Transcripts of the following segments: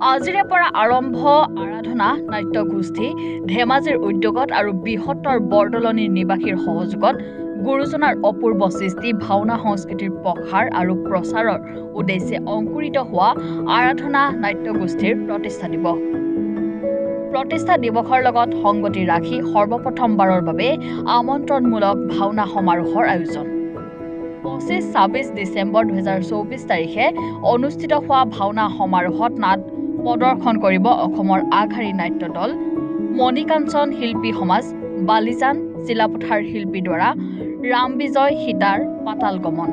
আজিৰে পৰা আৰম্ভ আৰাধনা নাট্য গোষ্ঠী ধেমাজিৰ উদ্যোগত আৰু বৃহত্তৰ বৰদলনিৰ নিবাসীৰ সহযোগত গুৰুজনাৰ অপূৰ্ব সৃষ্টি ভাওনা সংস্কৃতিৰ প্ৰসাৰ আৰু প্ৰচাৰৰ উদ্দেশ্যে অংকুৰিত হোৱা আৰাধনা নাট্য গোষ্ঠীৰ প্ৰতিষ্ঠা দিৱস। প্ৰতিষ্ঠা দিৱসৰ লগত সংগতি ৰাখি সৰ্বপ্ৰথমবাৰৰ বাবে আমন্ত্ৰণমূলক ভাওনা সমাৰোহৰ আয়োজন। 25-26 ডিচেম্বৰ 2024 তাৰিখে অনুষ্ঠিত হোৱা ভাওনা সমাৰোহত নাট প্ৰদৰ্শন কৰিব অসমৰ আগশাৰী নাট্য দল, মণিকাঞ্চন শিল্পী সমাজ, বালিজান চিলাপথাৰ শিল্পী দ্বাৰা ৰাম বিজয় সীতাৰ পাতাল গমন।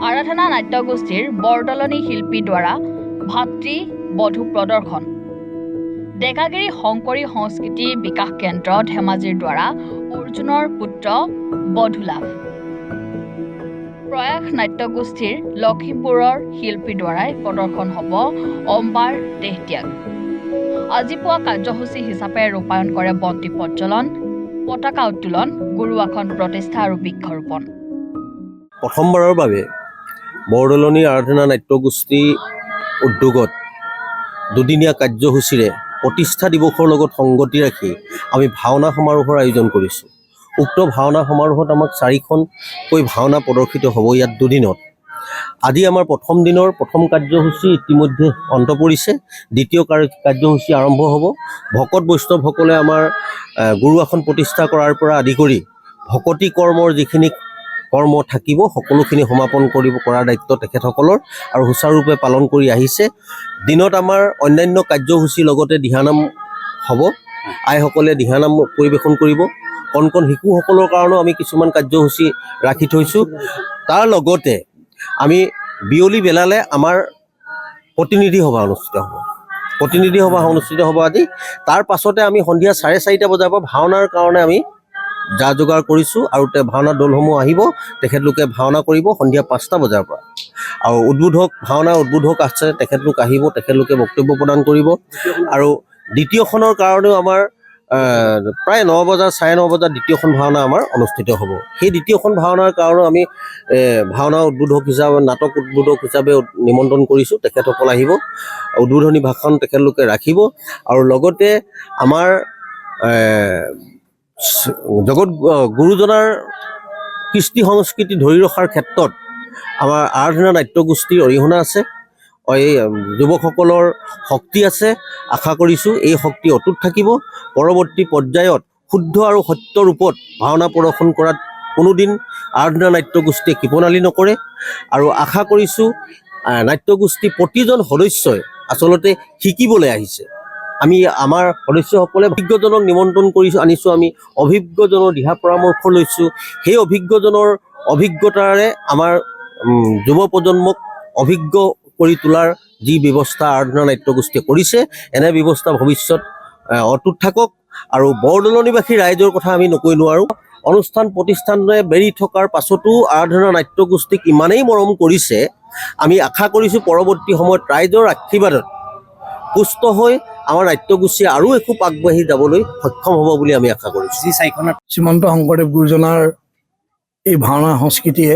আৰাধনা নাট্য গোষ্ঠীৰ বৰদলনি শিল্পী দ্বাৰা ভাতৃ বধূ প্ৰদৰ্শন। ডেকাগিৰি শংকৰী সংস্কৃতি বিকাশ কেন্দ্ৰ ধেমাজিৰ দ্বাৰা অৰ্জুনৰ পুত্ৰ বধূ লাভ। প্ৰয়াস নাট্য গোষ্ঠীৰ লখিমপুৰৰ শিল্পী দ্বাৰাই প্ৰদৰ্শন হ'ব অম্বাৰ দেহত্যাগ। আজি পুৱা কাৰ্যসূচী হিচাপে ৰূপায়ণ কৰে বন্তি প্ৰজ্বলন, পতাকা উত্তোলন, গুৰু আসন প্ৰতিষ্ঠা আৰু বৃক্ষৰোপণ। প্ৰথমবাৰৰ বাবে বৰদলনি আৰাধনা নাট্য গোষ্ঠী উদ্যোগত দুদিনীয়া কাৰ্যসূচীৰে প্ৰতিষ্ঠা দিৱসৰ লগত সংগতি ৰাখি আমি ভাওনা সমাৰোহৰ আয়োজন কৰিছোঁ। উক্ত ভাওনা সমাৰোহত আমাক 4খনকৈ ভাওনা প্ৰদৰ্শিত হ'ব ইয়াত দুদিনত। আজি আমাৰ প্ৰথম দিনৰ প্ৰথম কাৰ্যসূচী ইতিমধ্যে অন্ত পৰিছে। দ্বিতীয় কাৰ্যসূচী আৰম্ভ হ'ব। ভকত বৈষ্ণৱসকলে আমাৰ গুৰু আসন প্ৰতিষ্ঠা কৰাৰ পৰা আদি কৰি ভকতি কৰ্মৰ যিখিনি কৰ্ম থাকিব সকলোখিনি সমাপন কৰাৰ দায়িত্ব তেখেতসকলৰ আৰু সুচাৰুৰূপে পালন কৰি আহিছে। দিনত আমাৰ অন্যান্য কাৰ্যসূচীৰ লগতে দিহানাম হ'ব। আইসকলে দিহানাম পৰিৱেশন কৰিব। কণ কণ শিশুসকলৰ কাৰণেও আমি কিছুমান কাৰ্যসূচী ৰাখি থৈছোঁ। তাৰ লগতে আমি বিয়লি বেলালে আমাৰ প্ৰতিনিধি সভা অনুষ্ঠিত হ'ব আজি। তাৰ পাছতে আমি সন্ধিয়া 4:30 বজাৰ পৰা ভাওনাৰ কাৰণে আমি যা যোগাৰ কৰিছোঁ আৰু ভাওনা দলসমূহ আহিব, তেখেতলোকে ভাওনা কৰিব সন্ধিয়া 5টা বজাৰ পৰা। আৰু ভাওনা উদ্বোধক আছে, তেখেতলোক আহিব, তেখেতলোকে বক্তব্য প্ৰদান কৰিব। আৰু দ্বিতীয়খনৰ কাৰণেও আমাৰ প্ৰায় 9 বজা 9:30 বজাত দ্বিতীয়খন ভাওনা আমাৰ অনুষ্ঠিত হ'ব। সেই দ্বিতীয়খন ভাওনাৰ কাৰণেও আমি ভাওনা উদ্বোধক হিচাপে নাটক উদ্বোধক হিচাপে নিমন্ত্ৰণ কৰিছোঁ। তেখেতসকল আহিব, উদ্বোধনী ভাষণ তেখেতলোকে ৰাখিব। আৰু লগতে আমাৰ জগত গুৰুজনাৰ কৃষ্টি সংস্কৃতি ধৰি ৰখাৰ ক্ষেত্ৰত আমাৰ আৰাধনা নাট্য গোষ্ঠীৰ অৰিহণা আছে। এই যুৱকসকলৰ শক্তি আছে। আশা কৰিছোঁ এই শক্তি অটুট থাকিব। পৰৱৰ্তী পৰ্যায়ত শুদ্ধ আৰু সত্য ৰূপত ভাওনা প্ৰদৰ্শন কৰাত কোনোদিন আৰাধনা নাট্য গোষ্ঠীয়ে কৃপণালি নকৰে। আৰু আশা কৰিছোঁ নাট্য গোষ্ঠী প্ৰতিজন সদস্যই আচলতে শিকিবলৈ আহিছে। আমি আমাৰ সদস্যসকলে অভিজ্ঞজনক নিমন্ত্ৰণ আনিছোঁ। আমি অভিজ্ঞজনৰ দিহা পৰামৰ্শ লৈছোঁ। সেই অভিজ্ঞজনৰ অভিজ্ঞতাৰে আমাৰ যুৱ প্ৰজন্মক অভিজ্ঞ কৰি তোলাৰ যি ব্যৱস্থা আৰাধনা নাট্য গোষ্ঠীয়ে কৰিছে, এনে ব্যৱস্থা ভৱিষ্যত অটুট থাকক। আৰু বৰদলনিবাসী ৰাইজৰ কথা আমি নকৈ নোৱাৰোঁ। অনুষ্ঠান প্ৰতিষ্ঠানে বেৰি থকাৰ পাছতো আৰাধনা নাট্য গোষ্ঠীক ইমানেই মৰম কৰিছে। আমি আশা কৰিছোঁ পৰৱৰ্তী সময়ত ৰাইজৰ আশীৰ্বাদত পুষ্ট হৈ আমাৰ নাট্যগোষ্ঠী আৰু এখোপ আগবাঢ়ি যাবলৈ সক্ষম হ'ব বুলি আমি আশা কৰিছোঁ। শ্ৰীমন্ত শংকৰদেৱ গুৰুজনাৰ এই ভাওনা সংস্কৃতিয়ে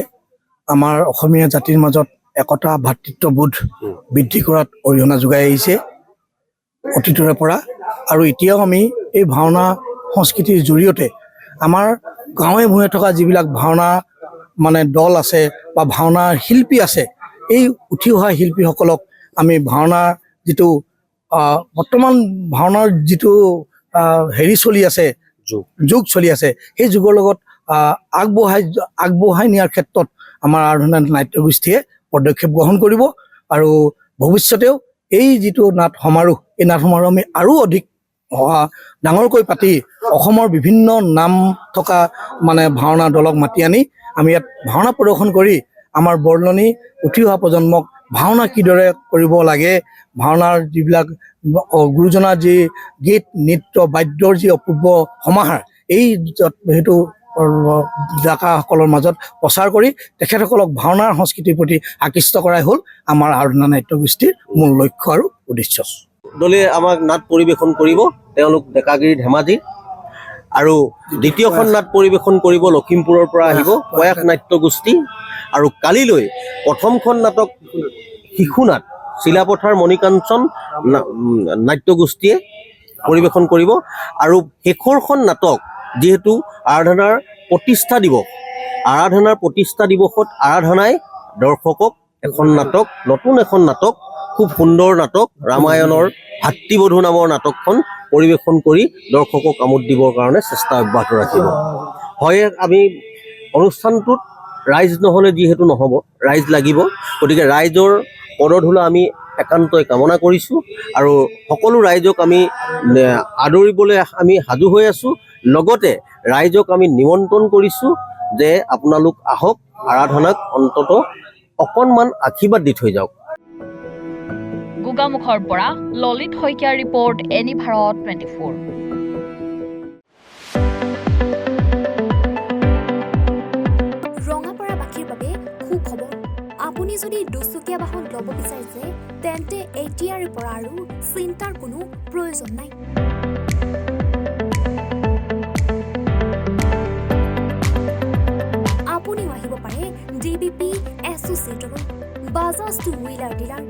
আমাৰ অসমীয়া জাতিৰ মাজত একতা ভাতৃত্ববোধ বৃদ্ধি কৰাত অৰিহণা যোগাই আহিছে অতীতৰে পৰা। আৰু এতিয়াও আমি এই ভাওনা সংস্কৃতিৰ জৰিয়তে আমাৰ গাঁৱে ভূঞে থকা যিবিলাক ভাওনা দল আছে বা ভাওনাৰ শিল্পী আছে, এই উঠি অহা শিল্পীসকলক আমি ভাওনাৰ যিটো বৰ্তমান ভাওনাৰ যিটো চলি আছে, যুগ চলি আছে, সেই যুগৰ লগত আগবঢ়াই নিয়াৰ ক্ষেত্ৰত আমাৰ আৰাধনা নাট্য গোষ্ঠীয়ে পদক্ষেপ গ্ৰহণ কৰিব। আৰু ভৱিষ্যতেও এই যিটো নাট সমাৰোহ, এই নাট সমাৰোহ আমি আৰু অধিক ডাঙৰকৈ পাতি অসমৰ বিভিন্ন নাম থকা ভাওনা দলক মাতি আনি আমি ইয়াত ভাওনা প্ৰদৰ্শন কৰি আমাৰ বৰদলনি উঠি অহা প্ৰজন্মক ভাওনা কিদৰে কৰিব লাগে, ভাওনাৰ যিবিলাক গুৰুজনাৰ যি গীত নৃত্য বাদ্যৰ যি অপূৰ্ব সমাহাৰ, এই সেইটো ডেকাসকলৰ মাজত প্ৰচাৰ কৰি তেখেতসকলক ভাওনাৰ সংস্কৃতিৰ প্ৰতি আকৃষ্ট কৰাই হ'ল আমাৰ আৰাধনা নাট্য গোষ্ঠীৰ মূল লক্ষ্য আৰু উদ্দেশ্য। দলে আমাক নাট পৰিৱেশন কৰিব, তেওঁলোক ডেকাগিৰি ধেমাজি। আৰু দ্বিতীয়খন নাট পৰিৱেশন কৰিব লখিমপুৰৰ পৰা আহিব প্ৰয়াস নাট্য গোষ্ঠী। আৰু কালিলৈ প্ৰথমখন নাটক শিশু নাট চিলাপথাৰ মণিকাঞ্চন নাট্যগোষ্ঠীয়ে পৰিৱেশন কৰিব। আৰু শেষৰখন নাটক যিহেতু আৰাধনাৰ প্ৰতিষ্ঠা দিৱসত আৰাধনাই দৰ্শকক নতুন এখন নাটক, খুব সুন্দৰ নাটক, ৰামায়ণৰ ভাতৃবধূ নামৰ নাটকখন পৰিৱেশন কৰি দৰ্শকক আমোদ দিবৰ কাৰণে চেষ্টা অব্যাহত ৰাখিব। হয়, আমি অনুষ্ঠানটোত ৰাইজ নহ'লে যিহেতু নহ'ব, ৰাইজ লাগিব। গতিকে ৰাইজৰ পদধূলা আমি একান্তই কামনা কৰিছোঁ আৰু সকলো ৰাইজক আমি আদৰিবলৈ আমি সাজু হৈ আছোঁ। লগতে ৰাইজক আমি নিমন্ত্ৰণ কৰিছোঁ যে আপোনালোক আহক, আৰাধনাক অন্তত অকণমান আশীৰ্বাদ দি থৈ যাওক। গোগামুখৰ পৰা ললিত শইকীয়াৰ ৰিপৰ্ট, এনি ভাৰত 24। ৰঙাপাৰাবাসীৰ বাবে সুখবৰ। আপুনি যদি দুচকীয়া বাহন ল'ব বিচাৰিছে তেন্তে এতিয়াৰে পৰা আৰু চিন্তাৰ কোনো প্ৰয়োজন নাই। আপুনিও আহিব পাৰে DBP এছ'চিয়েটলৈ, বাজাজ টু হুইলাৰ ডিলাৰ।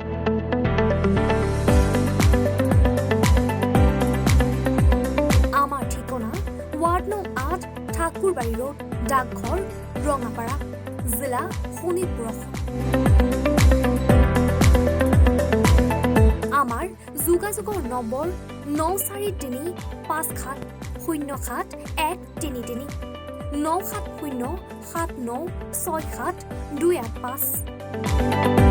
আমাৰ ঠিকনা ৱাৰ্ড নং 8, ঠাকুৰবাৰী ৰোড, ডাকঘৰ, ৰঙাপাৰা, জিলা শোণিতপুৰ। আমাৰ যোগাযোগৰ নম্বৰ 9435707133 9707967285285।